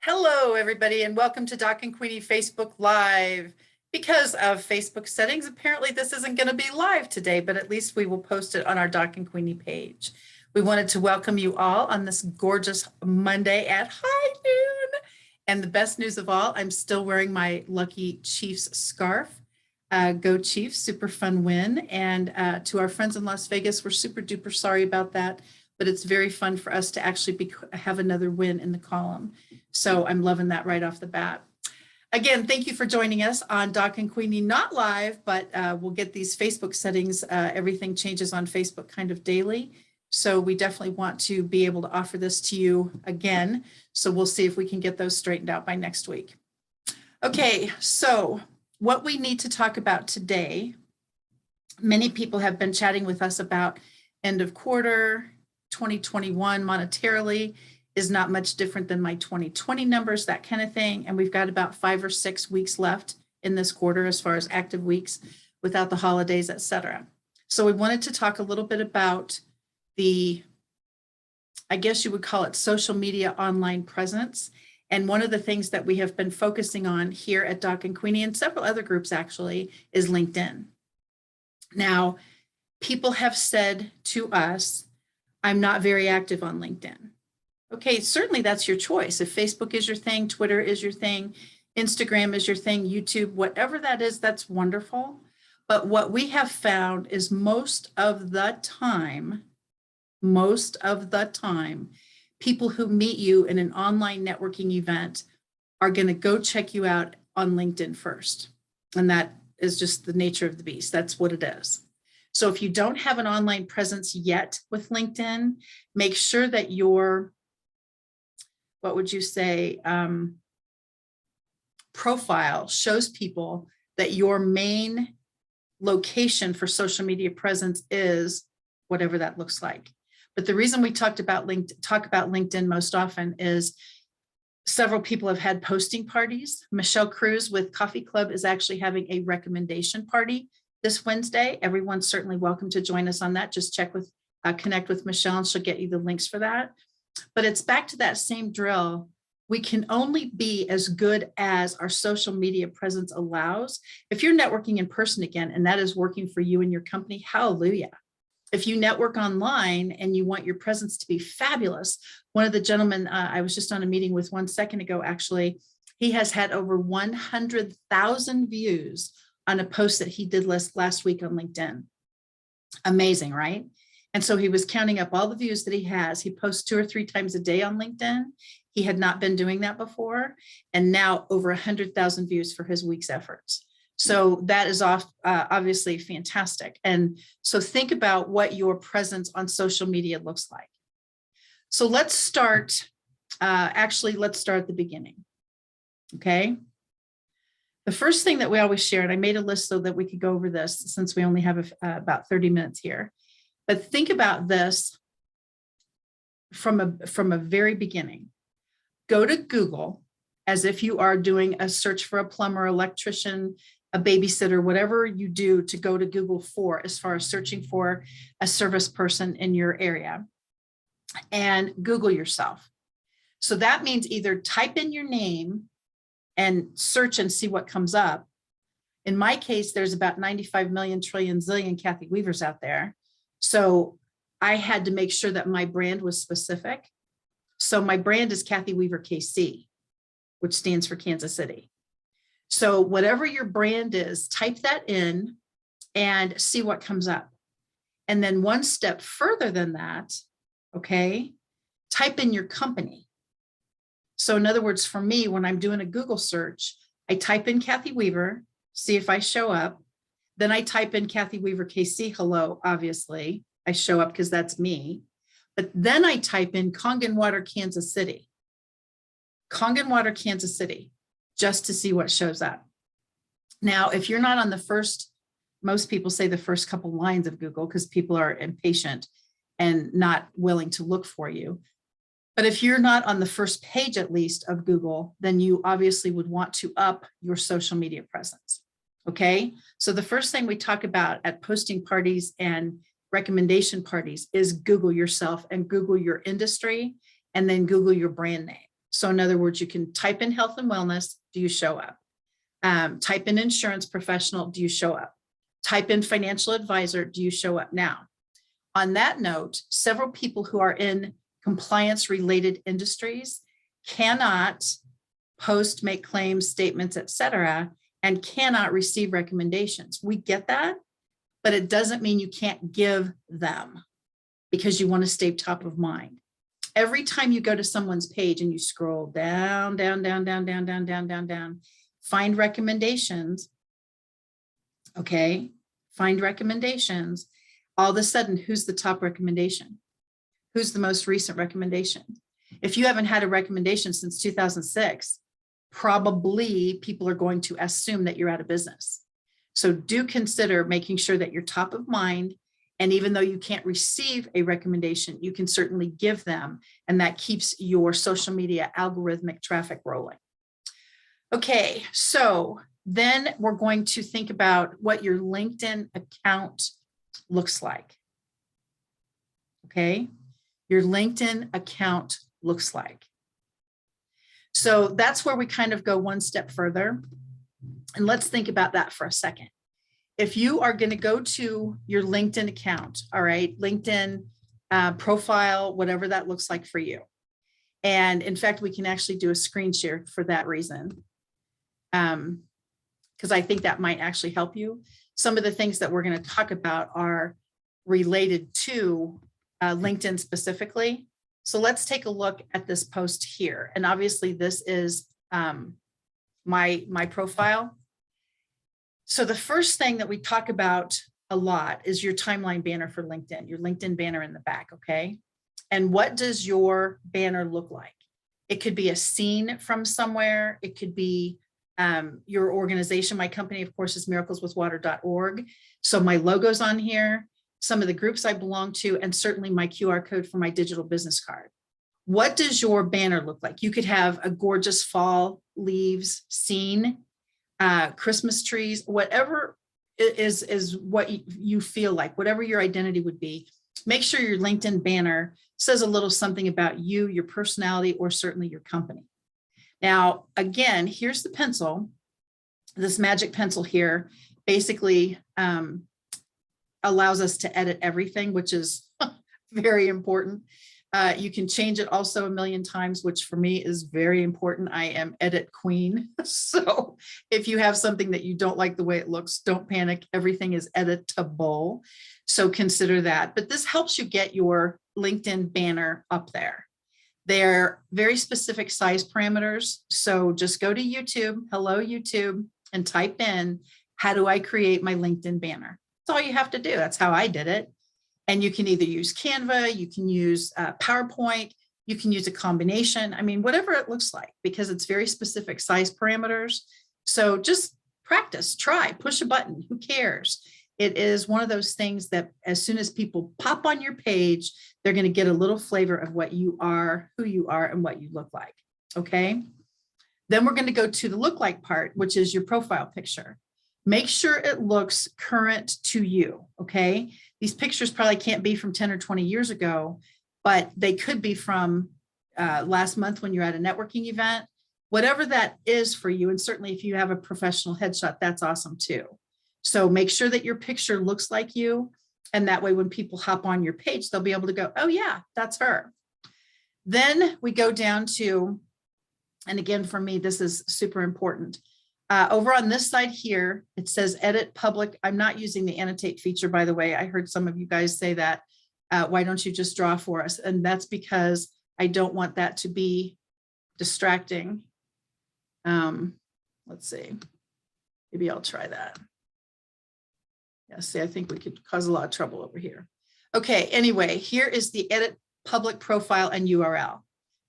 Hello, everybody, and welcome to Doc and Queenie Facebook Live. Because of Facebook settings, apparently this isn't going to be live today, but at least we will post it on our Doc and Queenie page. We wanted to welcome you all on this gorgeous Monday at high noon. And the best news of all, I'm still wearing my lucky Chiefs scarf. Go Chiefs, super fun win. And to our friends in Las Vegas, we're super duper sorry about that, but it's very fun for us to actually have another win in the column. So I'm loving that right off the bat. Again, thank you for joining us on Doc and Queenie, not live, but we'll get these Facebook settings. Everything changes on Facebook kind of daily. So we definitely want to be able to offer this to you again. So we'll see if we can get those straightened out by next week. Okay, so what we need to talk about today, many people have been chatting with us about end of quarter, 2021 monetarily is not much different than my 2020 numbers, that kind of thing. And we've got about 5 or 6 weeks left in this quarter as far as active weeks without the holidays, et cetera. So we wanted to talk a little bit about the, I guess you would call it social media online presence. And one of the things that we have been focusing on here at Doc and Queenie and several other groups actually is LinkedIn. Now, people have said to us, I'm not very active on LinkedIn. Okay, certainly that's your choice. If Facebook is your thing, Twitter is your thing, Instagram is your thing, YouTube, whatever that is, that's wonderful. But what we have found is most of the time, people who meet you in an online networking event are going to go check you out on LinkedIn first. And that is just the nature of the beast. That's what it is. So if you don't have an online presence yet with LinkedIn, make sure that your, what would you say, profile shows people that your main location for social media presence is whatever that looks like. But the reason we talk about LinkedIn most often is several people have had posting parties. Michelle Cruz with Coffee Club is actually having a recommendation party this Wednesday. Everyone's certainly welcome to join us on that. Just connect with Michelle and she'll get you the links for that. But it's back to that same drill. We can only be as good as our social media presence allows. If you're networking in person again, and that is working for you and your company, hallelujah. If you network online and you want your presence to be fabulous, one of the gentlemen I was just on a meeting with 1 second ago, actually, he has had over 100,000 views on a post that he did last week on LinkedIn. Amazing, right? And so he was counting up all the views that he has. He posts 2 or 3 times a day on LinkedIn. He had not been doing that before. And now over 100,000 views for his week's efforts. So that is obviously fantastic. And so think about what your presence on social media looks like. So let's start, let's start at the beginning, okay? The first thing that we always share, and I made a list so that we could go over this since we only have about 30 minutes here, but think about this from a very beginning. Go to Google as if you are doing a search for a plumber, electrician, a babysitter, whatever you do to go to Google for as far as searching for a service person in your area, and Google yourself. So that means either type in your name and search and see what comes up. In my case, there's about 95 million trillion zillion Kathy Weavers out there. So I had to make sure that my brand was specific. So my brand is Kathy Weaver KC, which stands for Kansas City. So whatever your brand is, type that in and see what comes up. And then one step further than that, okay, type in your company. So in other words, for me, when I'm doing a Google search, I type in Kathy Weaver, see if I show up. Then I type in Kathy Weaver KC, hello, obviously. I show up because that's me. But then I type in Kangenwater, Kansas City. Kangenwater, Kansas City, just to see what shows up. Now, if you're not on the first, most people say the first couple lines of Google because people are impatient and not willing to look for you. But if you're not on the first page, at least, of Google, then you obviously would want to up your social media presence. Okay, so the first thing we talk about at posting parties and recommendation parties is Google yourself and Google your industry and then Google your brand name. So in other words, you can type in health and wellness, do you show up? Type in insurance professional, do you show up? Type in financial advisor, do you show up? Now, on that note, several people who are in compliance related industries cannot post, make claims, statements, etc., and cannot receive recommendations. We get that, but it doesn't mean you can't give them because you want to stay top of mind. Every time you go to someone's page and you scroll down, find recommendations, okay? Find recommendations. All of a sudden, who's the top recommendation? Who's the most recent recommendation? If you haven't had a recommendation since 2006, probably people are going to assume that you're out of business. So do consider making sure that you're top of mind. And even though you can't receive a recommendation, you can certainly give them. And that keeps your social media algorithmic traffic rolling. Okay, so then we're going to think about what your LinkedIn account looks like. Okay, your LinkedIn account looks like. So that's where we kind of go one step further. And let's think about that for a second. If you are going to go to your LinkedIn account, all right, LinkedIn profile, whatever that looks like for you. And in fact, we can actually do a screen share for that reason, because I think that might actually help you. Some of the things that we're going to talk about are related to LinkedIn specifically. So let's take a look at this post here. And obviously this is my profile. So the first thing that we talk about a lot is your timeline banner for LinkedIn, your LinkedIn banner in the back, okay? And what does your banner look like? It could be a scene from somewhere. It could be your organization. My company, of course, is miracleswithwater.org. So my logo's on here, some of the groups I belong to, and certainly my QR code for my digital business card. What does your banner look like? You could have a gorgeous fall leaves scene, Christmas trees, whatever is what you feel like, whatever your identity would be. Make sure your LinkedIn banner says a little something about you, your personality, or certainly your company. Now, again, here's the pencil. This magic pencil here basically allows us to edit everything, which is very important. You can change it also a million times, which for me is very important. I am edit queen. So if you have something that you don't like the way it looks, don't panic. Everything is editable. So consider that. But this helps you get your LinkedIn banner up there. They're very specific size parameters. So just go to YouTube, hello YouTube, and type in, how do I create my LinkedIn banner? That's all you have to do. That's how I did it. And you can either use Canva, you can use PowerPoint, you can use a combination. I mean, whatever it looks like, because it's very specific size parameters. So just practice, try, push a button, who cares? It is one of those things that as soon as people pop on your page, they're going to get a little flavor of what you are, who you are, and what you look like. Okay. Then we're going to go to the look like part, which is your profile picture. Make sure it looks current to you. Okay. These pictures probably can't be from 10 or 20 years ago, but they could be from last month when you're at a networking event, whatever that is for you. And certainly if you have a professional headshot, that's awesome too. So make sure that your picture looks like you. And that way, when people hop on your page, they'll be able to go, oh yeah, that's her. Then we go down to, and again, for me, this is super important. Over on this side here, it says edit public. I'm not using the annotate feature, by the way. I heard some of you guys say that. Why don't you just draw for us? And that's because I don't want that to be distracting. Let's see. Maybe I'll try that. Yeah, see, I think we could cause a lot of trouble over here. Okay, anyway, here is the edit public profile and URL.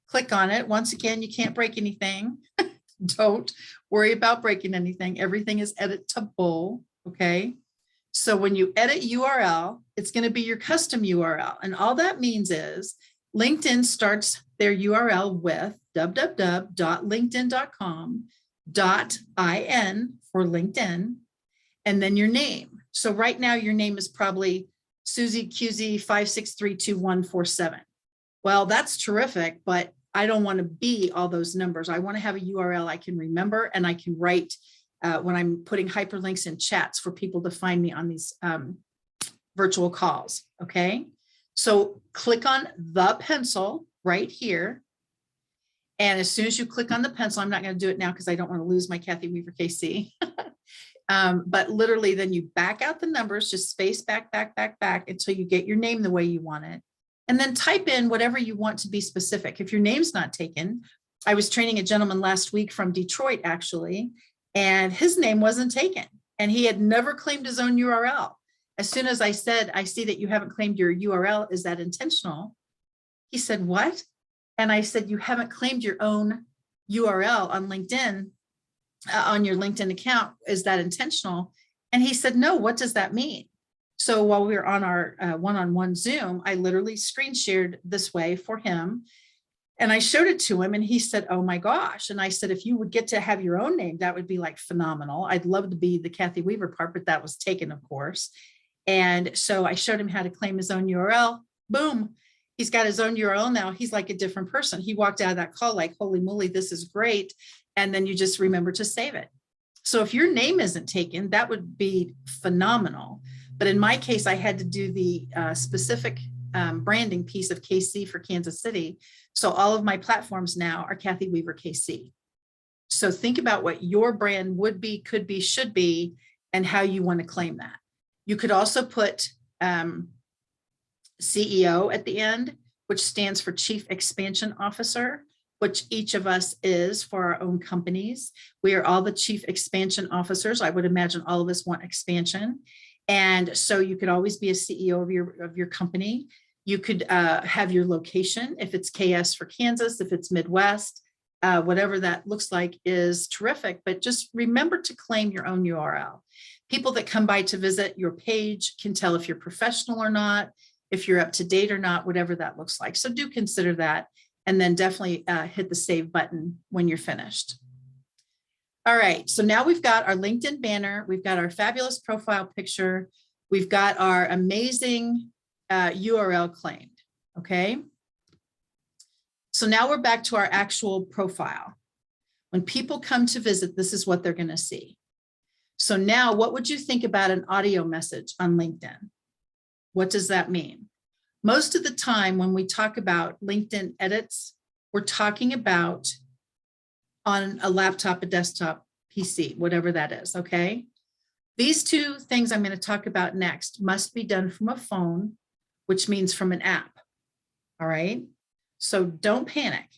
Click on it. Once again, you can't break anything. Don't worry about breaking anything. Everything is editable, okay? So when you edit URL, it's going to be your custom URL. And all that means is LinkedIn starts their URL with www.linkedin.com.in for LinkedIn, and then your name. So right now your name is probably Susie QZ 5632147. Well, that's terrific, but I don't want to be all those numbers. I want to have a URL I can remember, and I can write when I'm putting hyperlinks in chats for people to find me on these virtual calls. Okay. So click on the pencil right here. And as soon as you click on the pencil, I'm not going to do it now because I don't want to lose my Kathy Weaver KC. But literally then you back out the numbers, just space back until you get your name the way you want it. And then type in whatever you want to be specific. If your name's not taken, I was training a gentleman last week from Detroit, actually, and his name wasn't taken. And he had never claimed his own URL. As soon as I said, I see that you haven't claimed your URL, is that intentional? He said, what? And I said, you haven't claimed your own URL on LinkedIn, on your LinkedIn account. Is that intentional? And he said, no, what does that mean? So while we were on our one-on-one Zoom, I literally screen shared this way for him. And I showed it to him and he said, oh my gosh. And I said, if you would get to have your own name, that would be like phenomenal. I'd love to be the Kathy Weaver part, but that was taken, of course. And so I showed him how to claim his own URL. Boom. He's got his own URL now. He's like a different person. He walked out of that call like, holy moly, this is great. And then you just remember to save it. So if your name isn't taken, that would be phenomenal. But in my case, I had to do the specific branding piece of KC for Kansas City. So all of my platforms now are Kathy Weaver KC. So think about what your brand would be, could be, should be, and how you want to claim that. You could also put CEO at the end, which stands for Chief Expansion Officer, which each of us is for our own companies. We are all the Chief Expansion Officers. I would imagine all of us want expansion. And so you could always be a CEO of your company. You could have your location, if it's KS for Kansas, if it's Midwest, whatever that looks like is terrific. But just remember to claim your own URL. People that come by to visit your page can tell if you're professional or not, if you're up to date or not, whatever that looks like. So do consider that, and then definitely hit the save button when you're finished. All right, so now we've got our LinkedIn banner, we've got our fabulous profile picture, we've got our amazing URL claimed, okay? So now we're back to our actual profile. When people come to visit, this is what they're gonna see. So now what would you think about an audio message on LinkedIn? What does that mean? Most of the time when we talk about LinkedIn edits, we're talking about on a laptop, a desktop, PC, whatever that is, okay? These two things I'm going to talk about next must be done from a phone, which means from an app, all right? So don't panic.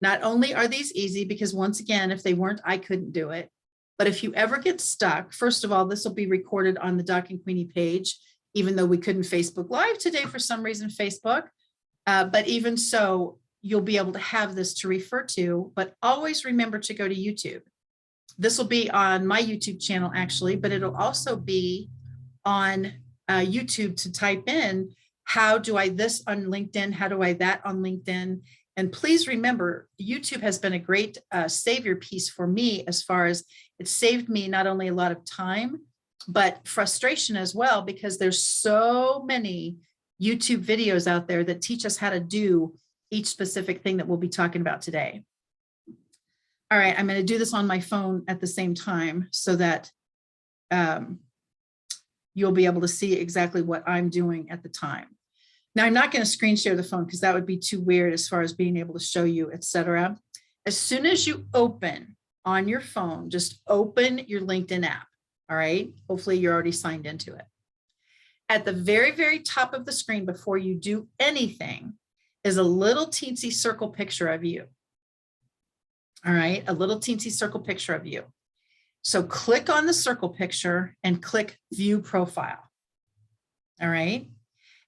Not only are these easy, because once again, if they weren't, I couldn't do it. But if you ever get stuck, first of all, this will be recorded on the Doc and Queenie page, even though we couldn't Facebook Live today for some reason, Facebook. But even so, you'll be able to have this to refer to, but always remember to go to YouTube. This will be on my YouTube channel actually, but it'll also be on YouTube to type in, how do I this on LinkedIn? How do I that on LinkedIn? And please remember, YouTube has been a great savior piece for me, as far as it saved me not only a lot of time, but frustration as well, because there's so many YouTube videos out there that teach us how to do each specific thing that we'll be talking about today. All right, I'm going to do this on my phone at the same time so that you'll be able to see exactly what I'm doing at the time. Now, I'm not going to screen share the phone because that would be too weird as far as being able to show you, etc. As soon as you open on your phone, just open your LinkedIn app. All right, hopefully you're already signed into it. At the very, very top of the screen before you do anything is a little teensy circle picture of you. All right, a little teensy circle picture of you. So click on the circle picture and click View Profile. All right,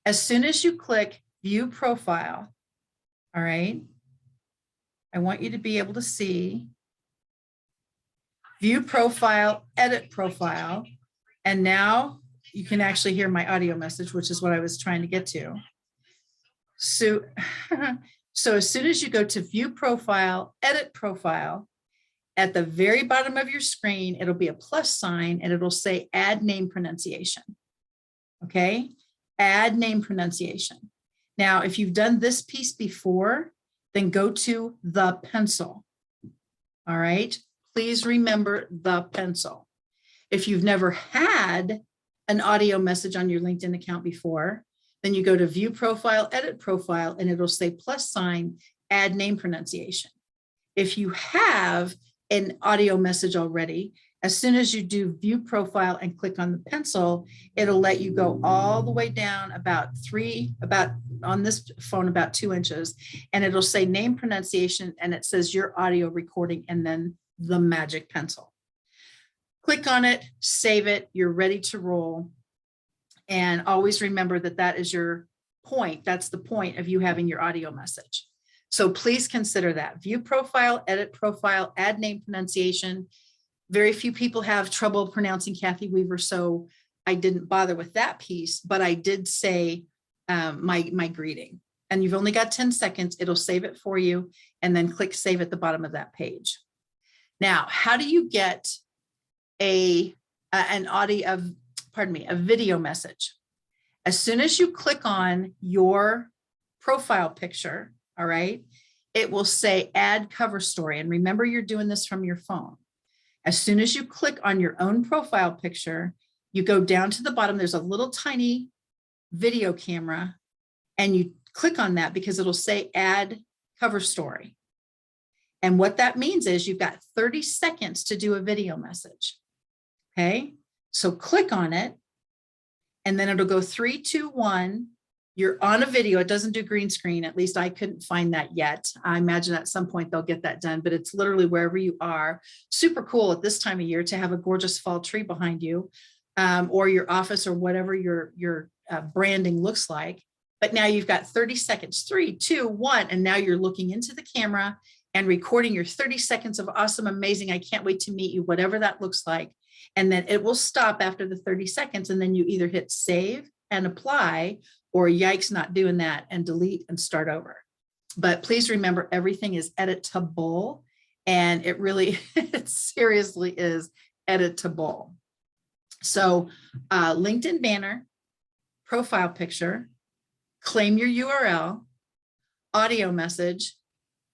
as soon as you click View Profile, all right, I want you to be able to see View Profile, Edit Profile, and now you can actually hear my audio message, which is what I was trying to get to. So, so as soon as you go to View Profile, Edit Profile, at the very bottom of your screen, it'll be a plus sign and it'll say Add Name Pronunciation. Okay, Add Name Pronunciation. Now, if you've done this piece before, then go to the pencil. All right. Please remember the pencil. If you've never had an audio message on your LinkedIn account before, then you go to view profile, edit profile, and it'll say +, add name pronunciation. If you have an audio message already, as soon as you do view profile and click on the pencil, it'll let you go all the way down about on this phone, about 2 inches, and it'll say name pronunciation, and it says your audio recording, and then the magic pencil. Click on it, save it, you're ready to roll. And always remember that that is your point. That's the point of you having your audio message. So please consider that. View profile, edit profile, add name pronunciation. Very few people have trouble pronouncing Kathy Weaver, so I didn't bother with that piece, but I did say my greeting. And you've only got 10 seconds. It'll save it for you, and then click save at the bottom of that page. Now, how do you get a video message? As soon as you click on your profile picture, all right, it will say add cover story. And remember, you're doing this from your phone. As soon as you click on your own profile picture, you go down to the bottom, there's a little tiny video camera, and you click on that because it'll say add cover story. And what that means is you've got 30 seconds to do a video message. Okay, so click on it, and then it'll go 3, 2, 1. You're on a video. It doesn't do green screen. At least I couldn't find that yet. I imagine at some point they'll get that done, but it's literally wherever you are. Super cool at this time of year to have a gorgeous fall tree behind you, or your office, or whatever your branding looks like. But now you've got 30 seconds, 3, 2, 1, and now you're looking into the camera and recording your 30 seconds of awesome, amazing, I can't wait to meet you, whatever that looks like. And then it will stop after the 30 seconds. And then you either hit save and apply, or yikes, not doing that, and delete and start over. But please remember, everything is editable, and it really, it seriously is editable. So LinkedIn banner, profile picture, claim your URL, audio message,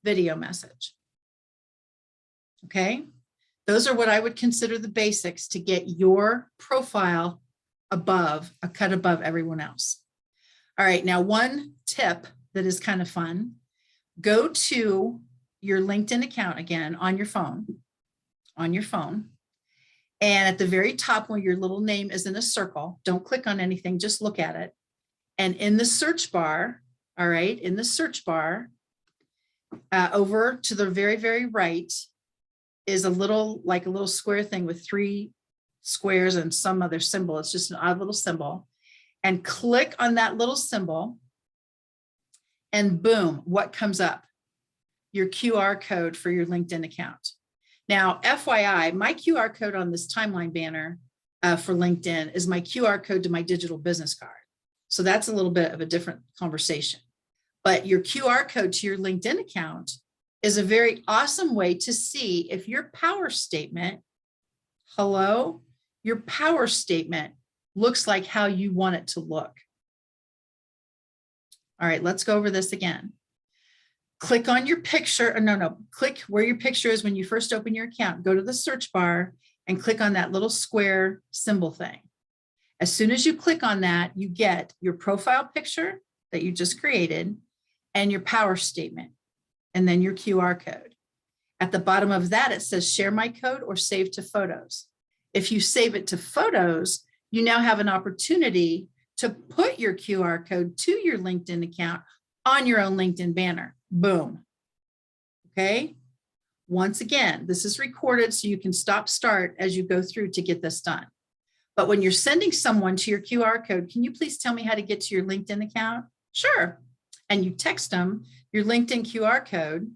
video message. Okay. Those are what I would consider the basics to get your profile above, a cut above everyone else. All right, now one tip that is kind of fun, go to your LinkedIn account again on your phone, and at the very top where your little name is in a circle, don't click on anything, just look at it. And in the search bar, all right, in the search bar, over to the very, very right, is a little square thing with 3 squares and some other symbol. It's just an odd little symbol. And click on that little symbol, and boom, what comes up? Your QR code for your LinkedIn account. Now, FYI, my QR code on this timeline banner for LinkedIn is my QR code to my digital business card. So that's a little bit of a different conversation. But your QR code to your LinkedIn account is a very awesome way to see if your power statement, your power statement looks like how you want it to look. All right, let's go over this again. Click on your picture, click where your picture is when you first open your account. Go to the search bar and click on that little square symbol thing. As soon as you click on that, you get your profile picture that you just created and your power statement, and then your QR code. At the bottom of that, it says share my code or save to photos. If you save it to photos, you now have an opportunity to put your QR code to your LinkedIn account on your own LinkedIn banner. Boom. Okay. Once again, this is recorded so you can start as you go through to get this done. But when you're sending someone to your QR code, can you please tell me how to get to your LinkedIn account? Sure. And you text them your LinkedIn QR code.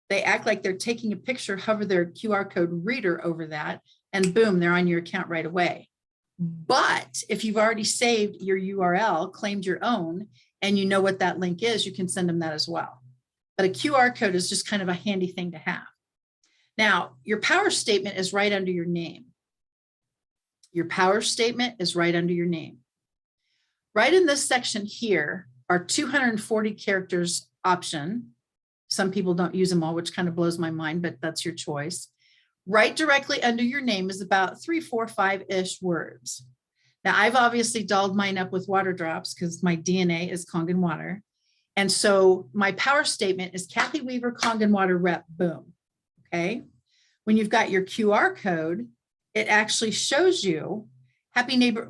They act like they're taking a picture, hover their QR code reader over that, and boom, they're on your account right away. But if you've already saved your URL, claimed your own, and you know what that link is, you can send them that as well. But a QR code is just kind of a handy thing to have. Now, your power statement is right under your name. Your power statement is right under your name. Right in this section here are 240 characters option. Some people don't use them all, which kind of blows my mind, but that's your choice. Right directly under your name is about 3, 4, 5-ish words. Now, I've obviously dolled mine up with water drops because my DNA is Kangen water. And so my power statement is Kathy Weaver, Kangen water rep, boom. Okay. When you've got your QR code, it actually shows you Happy Neighbor,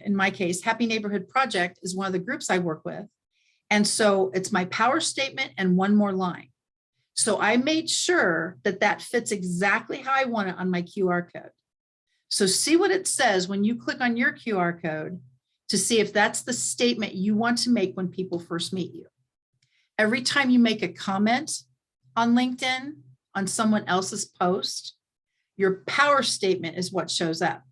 in my case, Happy Neighborhood Project is one of the groups I work with. And so it's my power statement and one more line. So I made sure that that fits exactly how I want it on my QR code. So see what it says when you click on your QR code to see if that's the statement you want to make when people first meet you. Every time you make a comment on LinkedIn on someone else's post, your power statement is what shows up.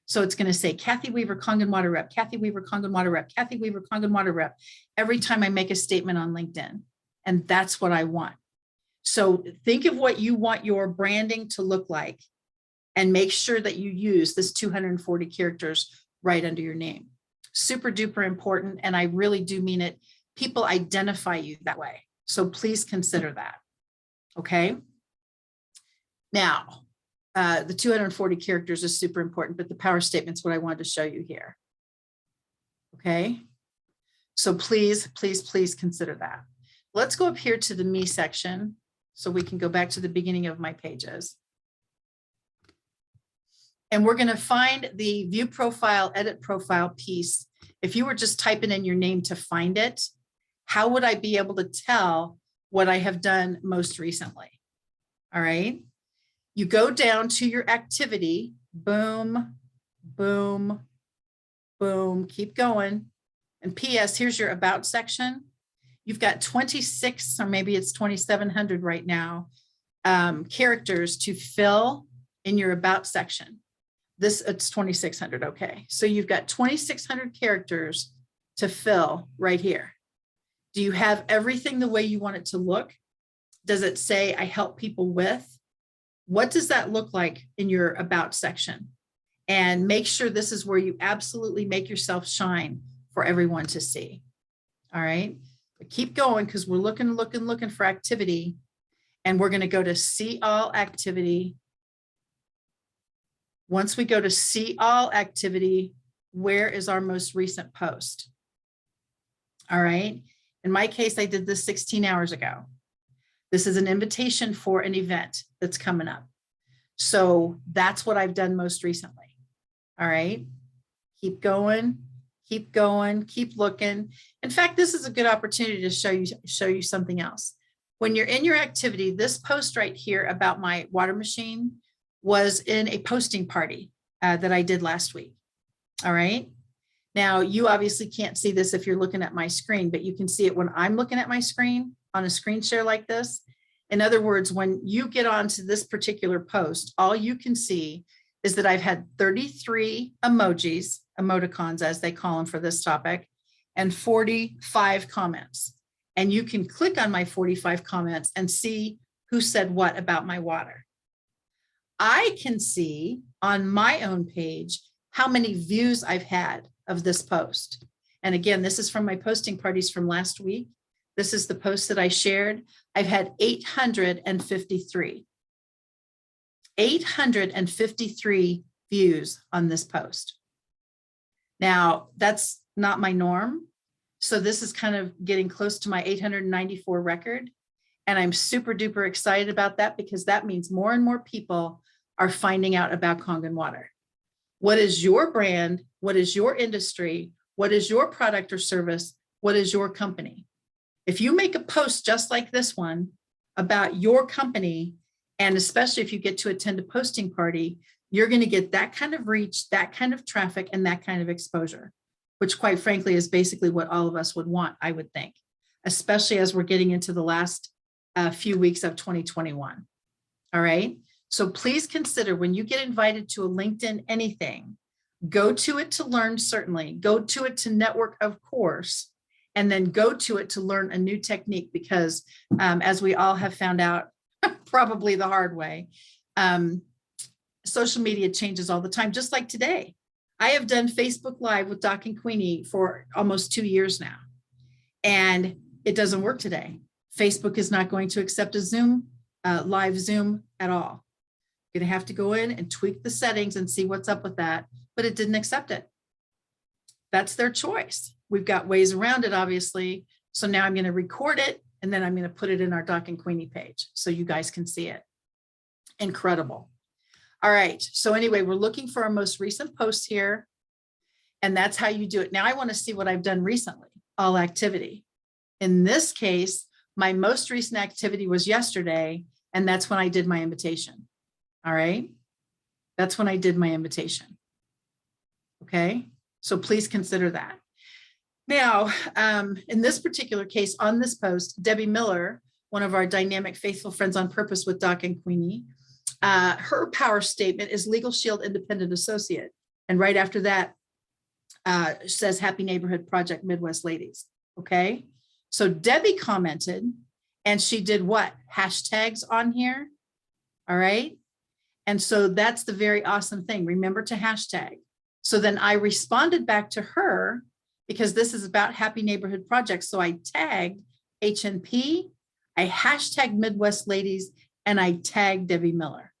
So it's going to say Kathy Weaver, Kangen water rep, Kathy Weaver, Kangen water rep, Kathy Weaver, Kangen water rep, every time I make a statement on LinkedIn. And that's what I want. So think of what you want your branding to look like and make sure that you use this 240 characters right under your name. Super duper important. And I really do mean it. People identify you that way. So please consider that. Okay. Now, the 240 characters is super important, but the power statement's what I wanted to show you here. Okay. So please, please, please consider that. Let's go up here to the me section so we can go back to the beginning of my pages. And we're going to find the view profile, edit profile piece. If you were just typing in your name to find it, how would I be able to tell what I have done most recently? All right. You go down to your activity, boom, boom, boom, keep going. And PS, here's your about section. You've got 26, or maybe it's 2,700 right now, characters to fill in your about section. It's 2,600, okay. So you've got 2,600 characters to fill right here. Do you have everything the way you want it to look? Does it say, I help people with? What does that look like in your about section? And make sure this is where you absolutely make yourself shine for everyone to see. All right, but keep going because we're looking for activity. And we're going to go to see all activity. Once we go to see all activity, where is our most recent post? All right. In my case, I did this 16 hours ago. This is an invitation for an event that's coming up. So that's what I've done most recently. All right. Keep going, keep going, keep looking. In fact, this is a good opportunity to show you something else. When you're in your activity, this post right here about my water machine was in a posting party that I did last week. All right. Now, you obviously can't see this if you're looking at my screen, but you can see it when I'm looking at my screen on a screen share like this. In other words, when you get onto this particular post, all you can see is that I've had 33 emojis, emoticons as they call them for this topic, and 45 comments. And you can click on my 45 comments and see who said what about my water. I can see on my own page how many views I've had of this post. And again, this is from my posting parties from last week. This is the post that I shared. I've had 853. 853 views on this post. Now, that's not my norm. So this is kind of getting close to my 894 record. And I'm super duper excited about that because that means more and more people are finding out about Kangen water. What is your brand? What is your industry? What is your product or service? What is your company? If you make a post just like this one about your company, and especially if you get to attend a posting party, you're going to get that kind of reach, that kind of traffic, and that kind of exposure, which quite frankly is basically what all of us would want, I would think, especially as we're getting into the last few weeks of 2021. All right. So please consider when you get invited to a LinkedIn anything, go to it to learn, certainly, go to it to network, of course, and then go to it to learn a new technique because as we all have found out, probably the hard way, social media changes all the time, just like today. I have done Facebook Live with Doc and Queenie for almost 2 years now, and it doesn't work today. Facebook is not going to accept a Zoom, live Zoom at all. You're going to have to go in and tweak the settings and see what's up with that, but it didn't accept it. That's their choice. We've got ways around it, obviously. So now I'm going to record it, and then I'm going to put it in our Doc and Queenie page so you guys can see it. Incredible. All right. So anyway, we're looking for our most recent post here, and that's how you do it. Now I want to see what I've done recently, all activity. In this case, my most recent activity was yesterday, and that's when I did my invitation. All right. That's when I did my invitation. Okay. So please consider that. Now, in this particular case, on this post, Debbie Miller, one of our dynamic faithful friends on purpose with Doc and Queenie, her power statement is Legal Shield Independent Associate. And right after that says Happy Neighborhood Project Midwest Ladies. Okay. So Debbie commented, and she did what? Hashtags on here. All right. And so that's the very awesome thing. Remember to hashtag. So then I responded back to her, because this is about Happy Neighborhood Projects. So I tagged HNP, I hashtagged Midwest Ladies, and I tagged Debbie Miller.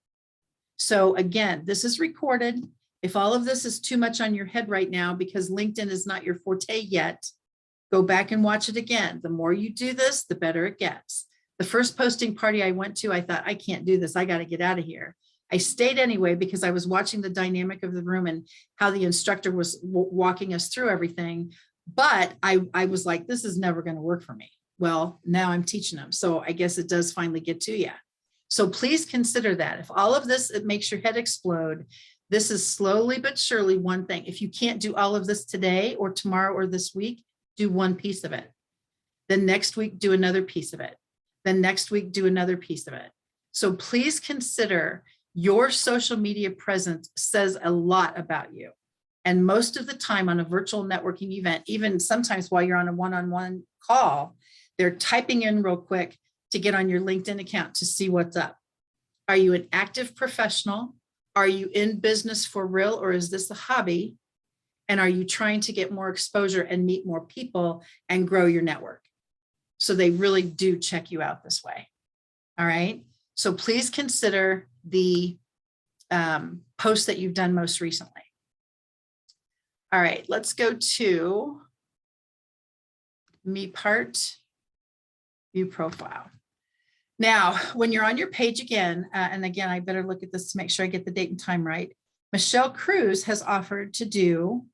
So again, this is recorded. If all of this is too much on your head right now because LinkedIn is not your forte yet, go back and watch it again. The more you do this, the better it gets. The first posting party I went to, I thought, I can't do this. I got to get out of here. I stayed anyway because I was watching the dynamic of the room and how the instructor was walking us through everything. But I was like, this is never going to work for me. Well, now I'm teaching them. So I guess it does finally get to you. So please consider that. If all of this, it makes your head explode, this is slowly but surely one thing. If you can't do all of this today or tomorrow or this week, do one piece of it. Then next week, do another piece of it. Then next week, do another piece of it. So please consider your social media presence says a lot about you. And most of the time on a virtual networking event, even sometimes while you're on a one-on-one call, they're typing in real quick to get on your LinkedIn account to see what's up. Are you an active professional? Are you in business for real, or is this a hobby? And are you trying to get more exposure and meet more people and grow your network? So they really do check you out this way. All right. So please consider the post that you've done most recently. All right, let's go to me part, view profile. Now, when you're on your page again, and again, I better look at this to make sure I get the date and time right. Michelle Cruz has offered to do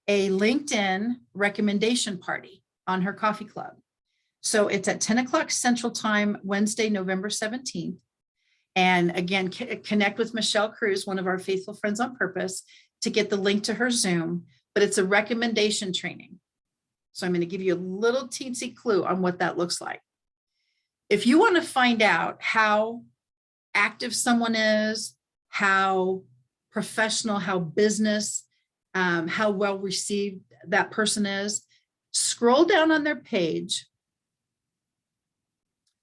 a LinkedIn recommendation party on her coffee club. So it's at 10 o'clock Central Time, Wednesday, November 17th. And again, connect with Michelle Cruz, one of our faithful friends on purpose, to get the link to her Zoom, but it's a recommendation training. So I'm going to give you a little teensy clue on what that looks like. If you want to find out how active someone is, how professional, how business, how well received that person is, scroll down on their page.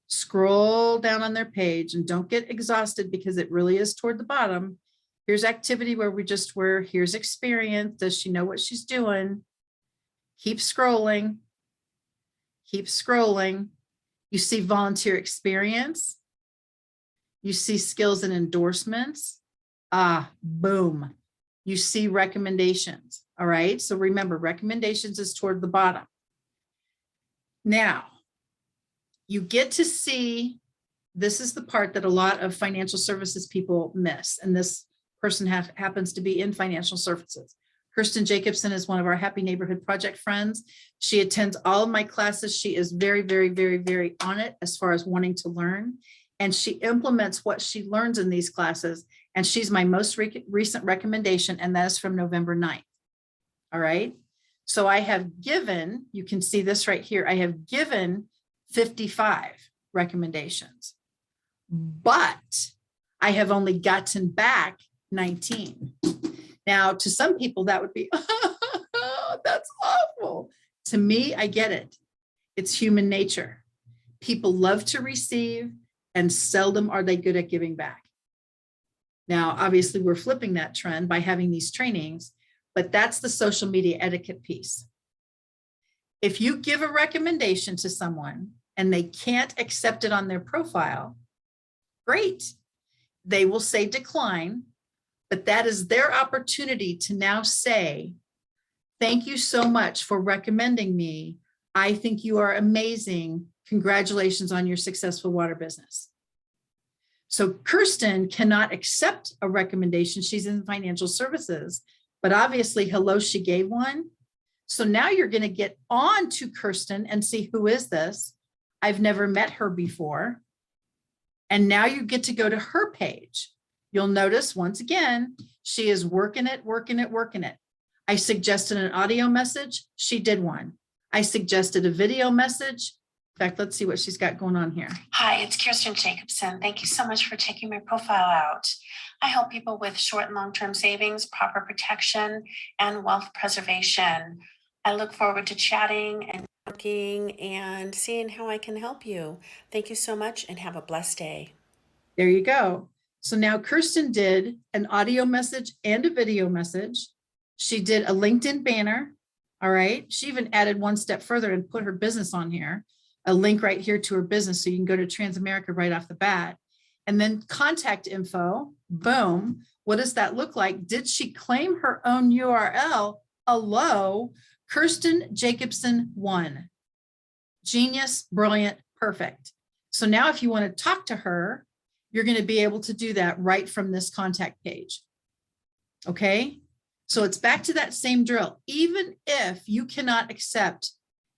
Scroll down on their page and don't get exhausted because it really is toward the bottom. Here's activity where we just were. Here's experience. Does she know what she's doing? Keep scrolling. Keep scrolling. You see volunteer experience. You see skills and endorsements. Boom. You see recommendations. All right. So remember, recommendations is toward the bottom. Now, you get to see, this is the part that a lot of financial services people miss. And this person happens to be in financial services. Kirsten Jacobson is one of our Happy Neighborhood Project friends. She attends all of my classes. She is very, very, very, very on it as far as wanting to learn. And she implements what she learns in these classes. And she's my most recent recommendation, and that is from November 9th. All right. So I have given, you can see this right here, I have given 55 recommendations, but I have only gotten back 19. Now, to some people that would be, that's awful. To me, I get it. It's human nature. People love to receive and seldom are they good at giving back. Now, obviously we're flipping that trend by having these trainings, but that's the social media etiquette piece. If you give a recommendation to someone and they can't accept it on their profile, great. They will say decline, but that is their opportunity to now say, thank you so much for recommending me. I think you are amazing. Congratulations on your successful water business. So Kirsten cannot accept a recommendation. She's in financial services, but obviously, hello, she gave one. So now you're going to get on to Kirsten and see, who is this? I've never met her before. And now you get to go to her page. You'll notice once again, she is working it. I suggested an audio message. She did one. I suggested a video message. In fact, let's see what she's got going on here. Hi, it's Kirsten Jacobson. Thank you so much for taking my profile out. I help people with short and long-term savings, proper protection, and wealth preservation. I look forward to chatting and working and seeing how I can help you. Thank you so much and have a blessed day. There you go. So now Kirsten did an audio message and a video message. She did a LinkedIn banner. All right. She even added one step further and put her business on here, a link right here to her business. So you can go to Transamerica right off the bat. And then contact info, boom. What does that look like? Did she claim her own URL? Hello, Kirsten Jacobson 1. Genius, brilliant, perfect. So now if you want to talk to her, you're going to be able to do that right from this contact page. Okay. So it's back to that same drill. Even if you cannot accept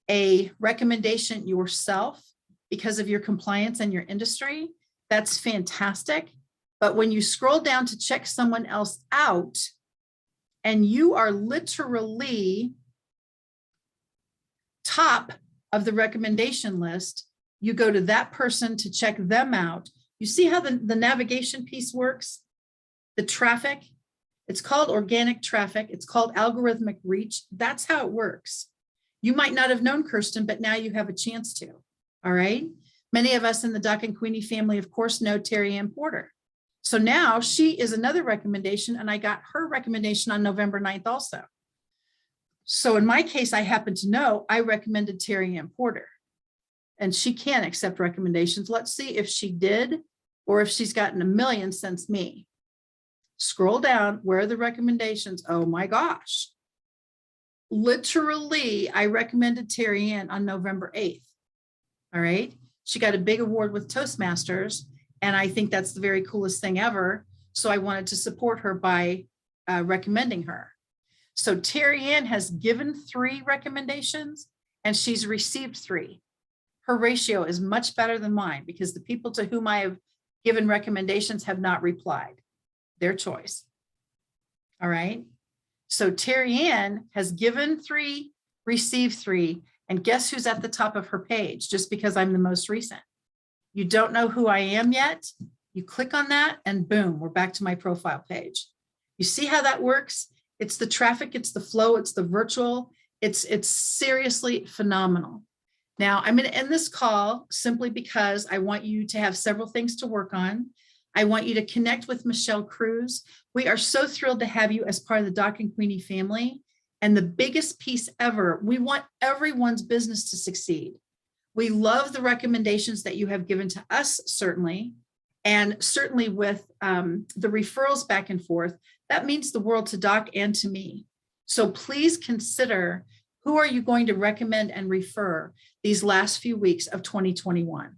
a recommendation yourself because of your compliance and your industry, that's fantastic. But when you scroll down to check someone else out and you are literally top of the recommendation list, you go to that person to check them out. You see how the navigation piece works? The traffic, it's called organic traffic. It's called algorithmic reach. That's how it works. You might not have known Kirsten, but now you have a chance to. All right. Many of us in the Doc and Queenie family, of course, know Terry Ann Porter. So now she is another recommendation, and I got her recommendation on November 9th also. So in my case, I happen to know I recommended Terry Ann Porter, and she can accept recommendations. Let's see if she did, or if she's gotten a million since me. Scroll down, where are the recommendations? Oh my gosh. Literally, I recommended Terry Ann on November 8th. All right. She got a big award with Toastmasters, and I think that's the very coolest thing ever. So I wanted to support her by recommending her. So Terry Ann has given 3 recommendations and she's received 3. Her ratio is much better than mine because the people to whom I have given recommendations have not replied. Their choice. All right. So Terry Ann has given 3, received 3, and guess who's at the top of her page? Just because I'm the most recent. You don't know who I am yet? You click on that and boom, we're back to my profile page. You see how that works? It's the traffic, it's the flow, it's the virtual. It's seriously phenomenal. Now I'm going to end this call simply because I want you to have several things to work on. I want you to connect with Michelle Cruz. We are so thrilled to have you as part of the Doc and Queenie family. And the biggest piece ever, we want everyone's business to succeed. We love the recommendations that you have given to us, certainly, and certainly with the referrals back and forth. That means the world to Doc and to me. So please consider, who are you going to recommend and refer these last few weeks of 2021?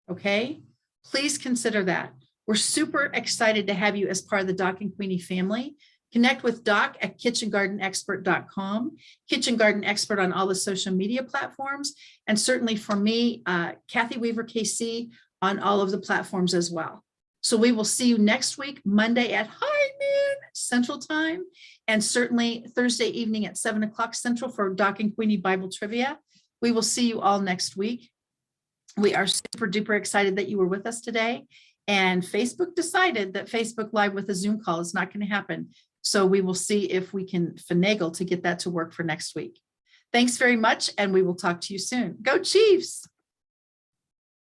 Okay, please consider that. We're super excited to have you as part of the Doc and Queenie family. Connect with Doc at kitchengardenexpert.com, Kitchen Garden Expert on all the social media platforms, and certainly for me, Kathy Weaver KC on all of the platforms as well. So we will see you next week, Monday at high noon Central Time, and certainly Thursday evening at 7 o'clock Central for Doc and Queenie Bible Trivia. We will see you all next week. We are super duper excited that you were with us today. And Facebook decided that Facebook Live with a Zoom call is not going to happen. So we will see if we can finagle to get that to work for next week. Thanks very much, and we will talk to you soon. Go Chiefs!